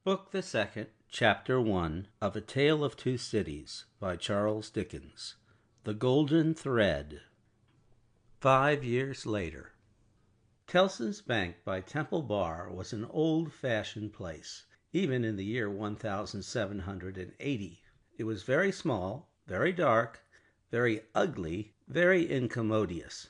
Book the Second, Chapter 1 of A Tale of Two Cities by Charles Dickens. The Golden Thread. 5 years later. Tellson's Bank by Temple Bar was an old-fashioned place, even in the year 1780. It was very small, very dark, very ugly, very incommodious.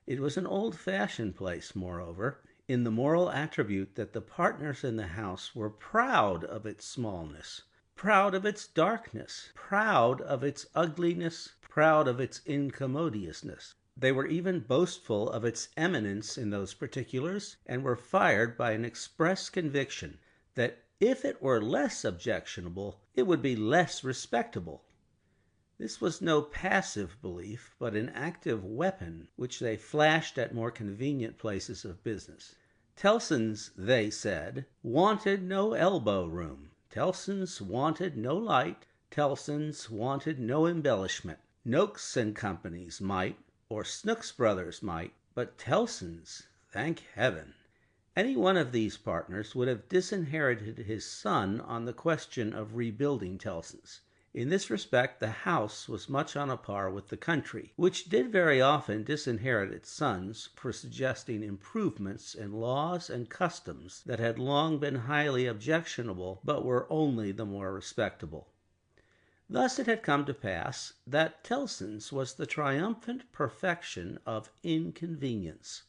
It was an old-fashioned place, moreover, in the moral attribute that the partners in the house were proud of its smallness, proud of its darkness, proud of its ugliness, proud of its incommodiousness. They were even boastful of its eminence in those particulars, and were fired by an express conviction that if it were less objectionable, it would be less respectable. This was no passive belief, but an active weapon which they flashed at more convenient places of business. Tellson's, they said, wanted no elbow room. Tellson's wanted no light. Tellson's wanted no embellishment. Noakes and Company's might, or Snooks Brothers might, but Tellson's, thank heaven! Any one of these partners would have disinherited his son on the question of rebuilding Tellson's. In this respect, the house was much on a par with the country, which did very often disinherit its sons for suggesting improvements in laws and customs that had long been highly objectionable, but were only the more respectable. Thus it had come to pass that Tellson's was the triumphant perfection of inconvenience.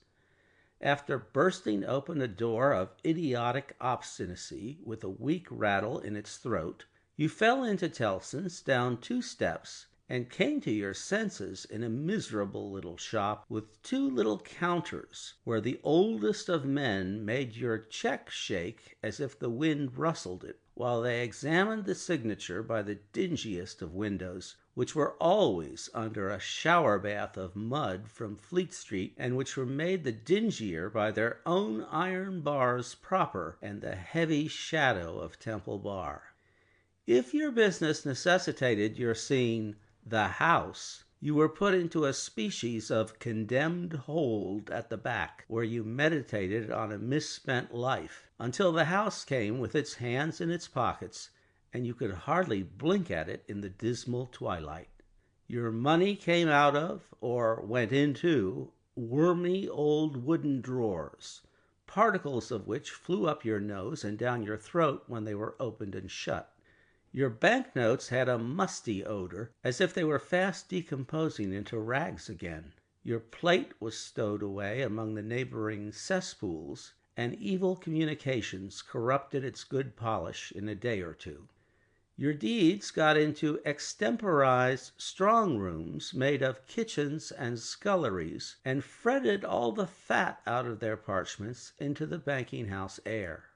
After bursting open a door of idiotic obstinacy with a weak rattle in its throat, you fell into Tellson's down 2 steps and came to your senses in a miserable little shop with 2 little counters where the oldest of men made your check shake as if the wind rustled it, while they examined the signature by the dingiest of windows, which were always under a shower bath of mud from Fleet Street, and which were made the dingier by their own iron bars proper and the heavy shadow of Temple Bar. If your business necessitated your seeing the house, you were put into a species of condemned hold at the back, where you meditated on a misspent life, until the house came with its hands in its pockets, and you could hardly blink at it in the dismal twilight. Your money came out of, or went into, wormy old wooden drawers, particles of which flew up your nose and down your throat when they were opened and shut. Your banknotes had a musty odor, as if they were fast decomposing into rags again. Your plate was stowed away among the neighboring cesspools, and evil communications corrupted its good polish in a day or two. Your deeds got into extemporized strong rooms made of kitchens and sculleries, and fretted all the fat out of their parchments into the banking-house air.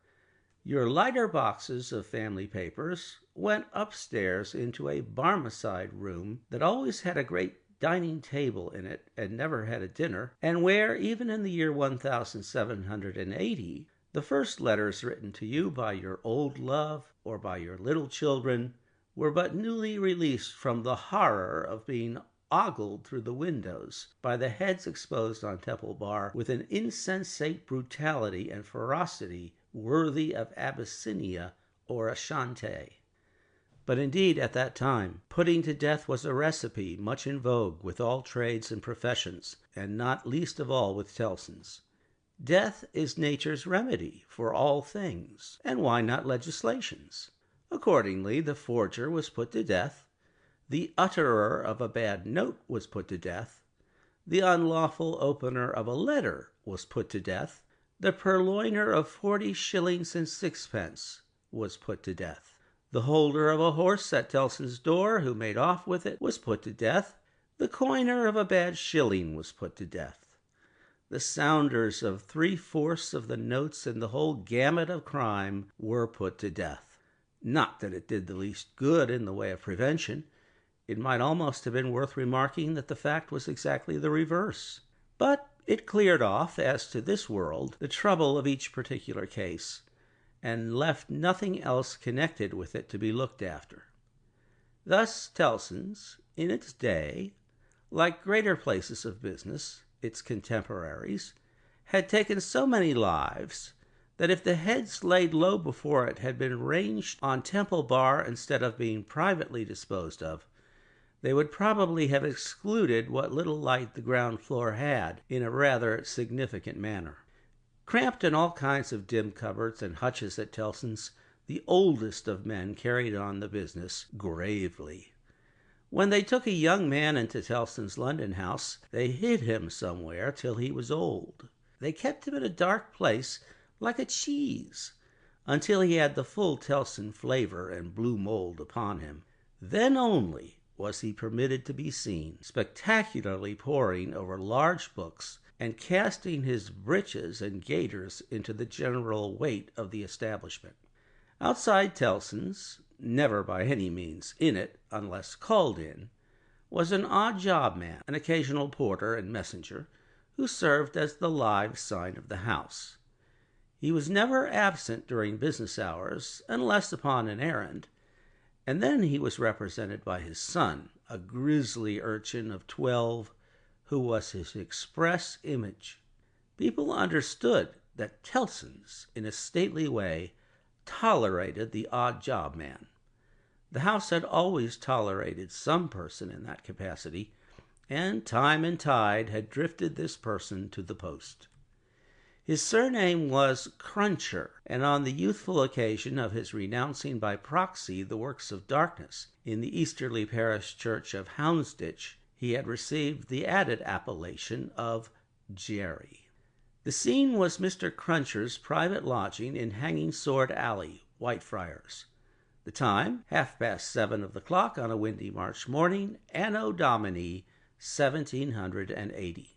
Your lighter boxes of family papers went upstairs into a Barmecide room that always had a great dining table in it and never had a dinner, and where, even in the year 1780, the first letters written to you by your old love or by your little children were but newly released from the horror of being ogled through the windows by the heads exposed on Temple Bar with an insensate brutality and ferocity worthy of Abyssinia or Ashanti. But indeed, at that time, putting to death was a recipe much in vogue with all trades and professions, and not least of all with Tellson's. Death is nature's remedy for all things, and why not legislation's? Accordingly, the forger was put to death, the utterer of a bad note was put to death, the unlawful opener of a letter was put to death, the purloiner of 40 shillings and 6pence was put to death. The holder of a horse at Tellson's door who made off with it was put to death. The coiner of a bad shilling was put to death. The sounders of 3/4 of the notes in the whole gamut of crime were put to death. Not that it did the least good in the way of prevention. It might almost have been worth remarking that the fact was exactly the reverse. But it cleared off, as to this world, the trouble of each particular case, and left nothing else connected with it to be looked after. Thus Tellson's, in its day, like greater places of business, its contemporaries, had taken so many lives that if the heads laid low before it had been ranged on Temple Bar instead of being privately disposed of, they would probably have excluded what little light the ground floor had in a rather significant manner. Cramped in all kinds of dim cupboards and hutches at Tellson's, the oldest of men carried on the business gravely. When they took a young man into Tellson's London house, they hid him somewhere till he was old. They kept him in a dark place like a cheese until he had the full Tellson flavor and blue mold upon him. Then only was he permitted to be seen, spectacularly poring over large books and casting his breeches and gaiters into the general weight of the establishment. Outside Tellson's, never by any means in it unless called in, was an odd job man, an occasional porter and messenger, who served as the live sign of the house. He was never absent during business hours, unless upon an errand, and then he was represented by his son, a grisly urchin of 12, who was his express image. People understood that Tellson's, in a stately way, tolerated the odd job man. The house had always tolerated some person in that capacity, and time and tide had drifted this person to the post. His surname was Cruncher, and on the youthful occasion of his renouncing by proxy the works of darkness in the easterly parish church of Houndsditch, he had received the added appellation of Jerry. The scene was Mr. Cruncher's private lodging in Hanging Sword Alley, Whitefriars. The time, 7:30 of the clock on a windy March morning, Anno Domini 1780.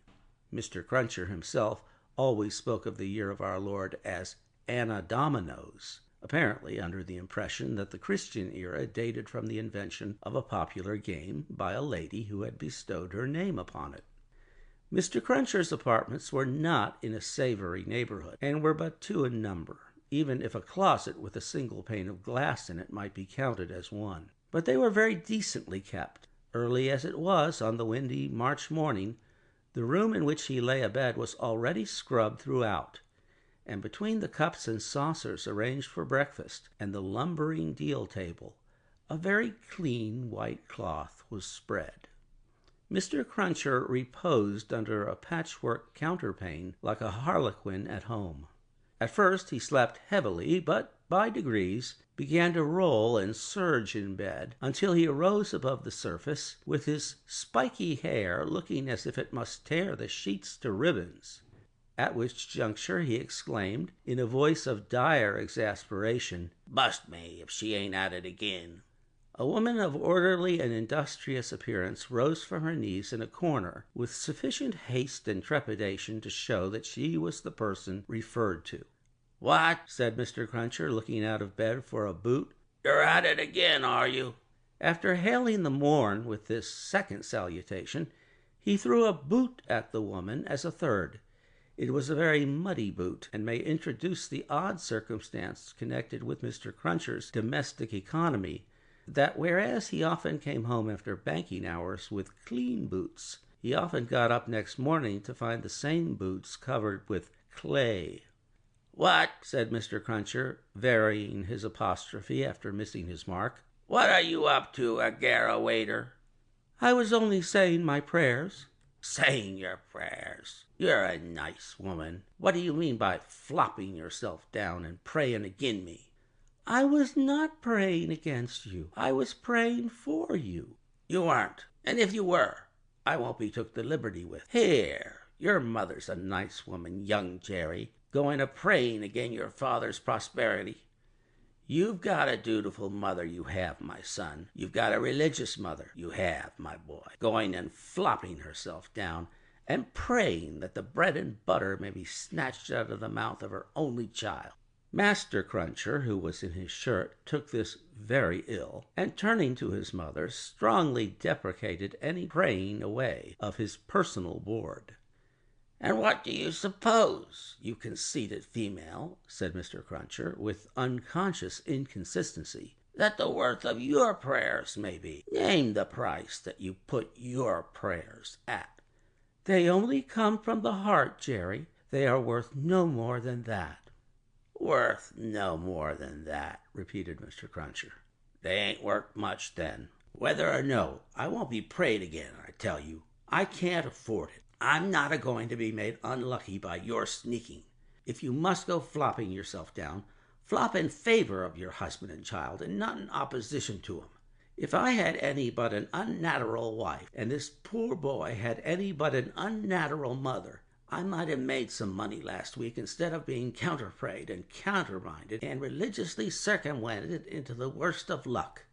Mr. Cruncher himself always spoke of the year of our Lord as Anna Dominos, apparently under the impression that the Christian era dated from the invention of a popular game by a lady who had bestowed her name upon it. Mr. Cruncher's apartments were not in a savory neighborhood, and were but 2 in number, even if a closet with a single pane of glass in it might be counted as one. But they were very decently kept. Early as it was on the windy March morning, the room in which he lay abed was already scrubbed throughout, and between the cups and saucers arranged for breakfast and the lumbering deal table, a very clean white cloth was spread. Mr. Cruncher reposed under a patchwork counterpane like a harlequin at home. At first he slept heavily, but by degrees began to roll and surge in bed until he arose above the surface, with his spiky hair looking as if it must tear the sheets to ribbons, at which juncture he exclaimed, in a voice of dire exasperation, "Bust me if she ain't at it again." A woman of orderly and industrious appearance rose from her knees in a corner with sufficient haste and trepidation to show that she was the person referred to. "What?" said Mr. Cruncher, looking out of bed for a boot. "You're at it again, are you?" After hailing the morn with this second salutation, he threw a boot at the woman as a third. It was a very muddy boot, and may introduce the odd circumstance connected with Mr. Cruncher's domestic economy, that whereas he often came home after banking hours with clean boots, he often got up next morning to find the same boots covered with clay. "What?" said Mr. Cruncher, varying his apostrophe after missing his mark. "What are you up to, Agara-waiter?" "I was only saying my prayers." "Saying your prayers? You're a nice woman. What do you mean by flopping yourself down and praying agin me?" "I was not praying against you. I was praying for you." "You weren't. And if you were, I won't be took the liberty with. Here, your mother's a nice woman, young Jerry, going a-praying agin your father's prosperity. You've got a dutiful mother, you have, my son. You've got a religious mother, you have, my boy, going and flopping herself down and praying that the bread and butter may be snatched out of the mouth of her only child." Master Cruncher, who was in his shirt, took this very ill, and turning to his mother, strongly deprecated any praying away of his personal board. "And what do you suppose, you conceited female," said Mr. Cruncher, with unconscious inconsistency, "that the worth of your prayers may be? Name the price that you put your prayers at." "They only come from the heart, Jerry. They are worth no more than that." "Worth no more than that," repeated Mr. Cruncher. "They ain't worth much, then. Whether or no, I won't be prayed again, I tell you. I can't afford it. I'm not a-going to be made unlucky by your sneaking. If you must go flopping yourself down, flop in favor of your husband and child, and not in opposition to 'em. If I had any but an unnatural wife, and this poor boy had any but an unnatural mother, I might have made some money last week instead of being counterprayed and counterminded and religiously circumvented into the worst of luck."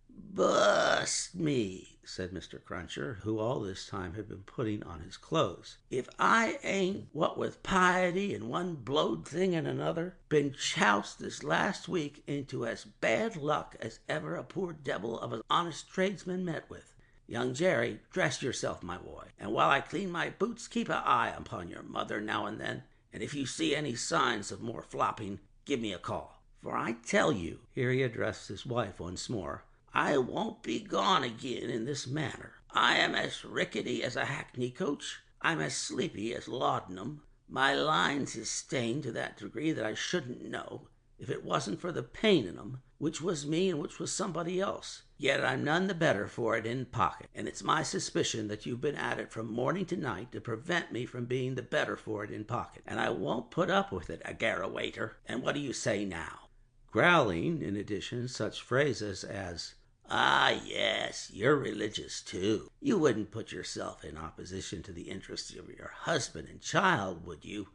"Bust me," said Mr. Cruncher, who all this time had been putting on his clothes, "if I ain't, what with piety and one blowed thing and another, been choused this last week into as bad luck as ever a poor devil of an honest tradesman met with. Young Jerry, dress yourself, my boy, and while I clean my boots, keep an eye upon your mother now and then, and if you see any signs of more flopping, give me a call. For I tell you," here he addressed his wife once more, "I won't be gone again in this manner. I am as rickety as a hackney coach. I'm as sleepy as laudanum. My lines is stained to that degree that I shouldn't know, if it wasn't for the pain in 'em, which was me and which was somebody else. Yet I'm none the better for it in pocket, and it's my suspicion that you've been at it from morning to night to prevent me from being the better for it in pocket, and I won't put up with it, agarawaiter. And what do you say now?" Growling, in addition, such phrases as, "Ah, yes, you're religious, too. You wouldn't put yourself in opposition to the interests of your husband and child, would you?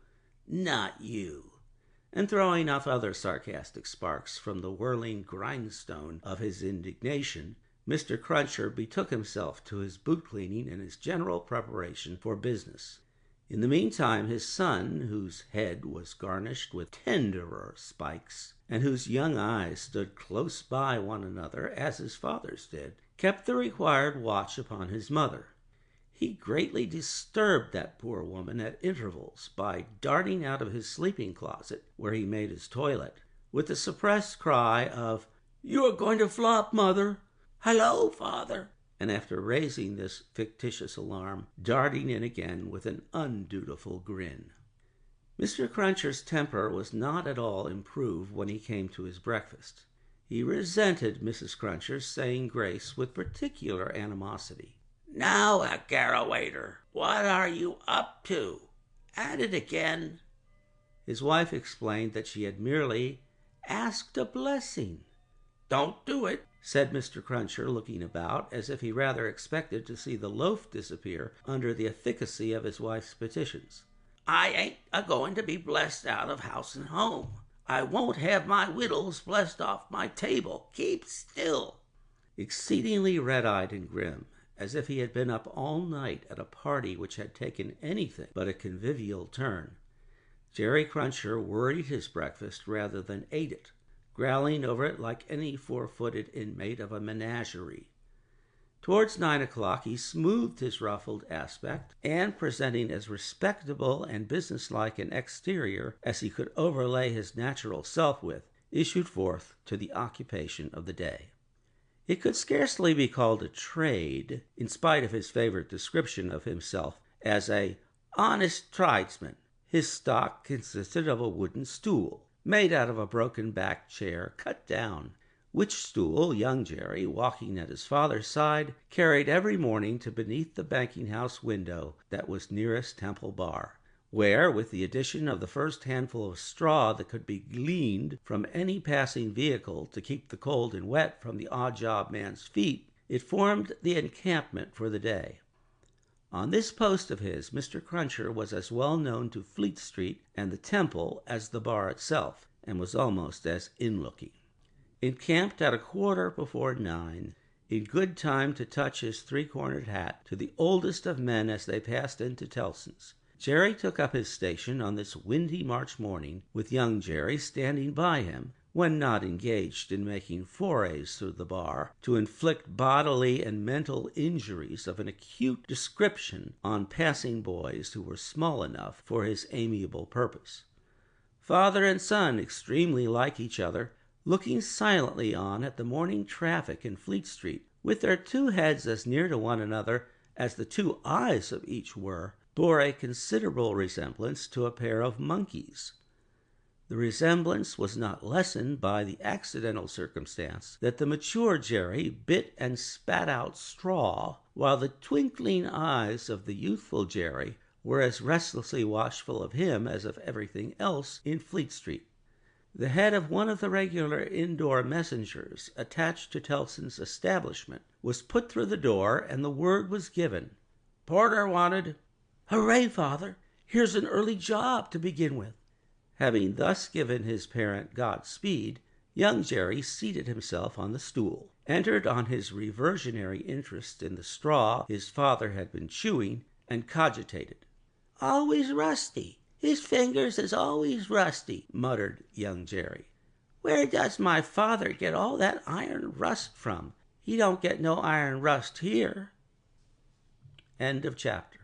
Not you," and throwing off other sarcastic sparks from the whirling grindstone of his indignation, Mr. Cruncher betook himself to his boot cleaning and his general preparation for business. In the meantime, his son, whose head was garnished with tenderer spikes, and whose young eyes stood close by one another, as his father's did, kept the required watch upon his mother. He greatly disturbed that poor woman at intervals by darting out of his sleeping closet, where he made his toilet, with the suppressed cry of, "You are going to flop, mother!" "Hello, father!" and after raising this fictitious alarm, darting in again with an undutiful grin. Mr. Cruncher's temper was not at all improved when he came to his breakfast. He resented Mrs. Cruncher's saying grace with particular animosity. "Now, agarawaiter, what are you up to? At it again?" His wife explained that she had merely asked a blessing. "Don't do it," said Mr. Cruncher, looking about, as if he rather expected to see the loaf disappear under the efficacy of his wife's petitions. "I ain't a-going to be blessed out of house and home. I won't have my wittles blessed off my table. Keep still." Exceedingly red-eyed and grim, as if he had been up all night at a party which had taken anything but a convivial turn, Jerry Cruncher worried his breakfast rather than ate it, growling over it like any four-footed inmate of a menagerie. Towards 9 o'clock he smoothed his ruffled aspect, and presenting as respectable and businesslike an exterior as he could overlay his natural self with, issued forth to the occupation of the day. It could scarcely be called a trade, in spite of his favorite description of himself as a honest tradesman. His stock consisted of a wooden stool, made out of a broken-backed chair cut down, which stool young Jerry, walking at his father's side, carried every morning to beneath the banking-house window that was nearest Temple Bar, where, with the addition of the first handful of straw that could be gleaned from any passing vehicle to keep the cold and wet from the odd-job man's feet, it formed the encampment for the day. On this post of his, Mr. Cruncher was as well known to Fleet Street and the Temple as the bar itself, and was almost as in-looking. Encamped at 9:15, in good time to touch his three-cornered hat to the oldest of men as they passed into Tellson's, Jerry took up his station on this windy March morning, with young Jerry standing by him, when not engaged in making forays through the bar to inflict bodily and mental injuries of an acute description on passing boys who were small enough for his amiable purpose. Father and son, extremely like each other, looking silently on at the morning traffic in Fleet Street, with their two heads as near to one another as the two eyes of each were, bore a considerable resemblance to a pair of monkeys. The resemblance was not lessened by the accidental circumstance that the mature Jerry bit and spat out straw, while the twinkling eyes of the youthful Jerry were as restlessly watchful of him as of everything else in Fleet Street. The head of one of the regular indoor messengers attached to Tellson's establishment was put through the door, and the word was given, "Porter wanted." "Hooray, father! Here's an early job to begin with." Having thus given his parent Godspeed, young Jerry seated himself on the stool, entered on his reversionary interest in the straw his father had been chewing, and cogitated. "Always rusty. His fingers is always rusty," muttered young Jerry. "Where does my father get all that iron rust from? He don't get no iron rust here." End of chapter.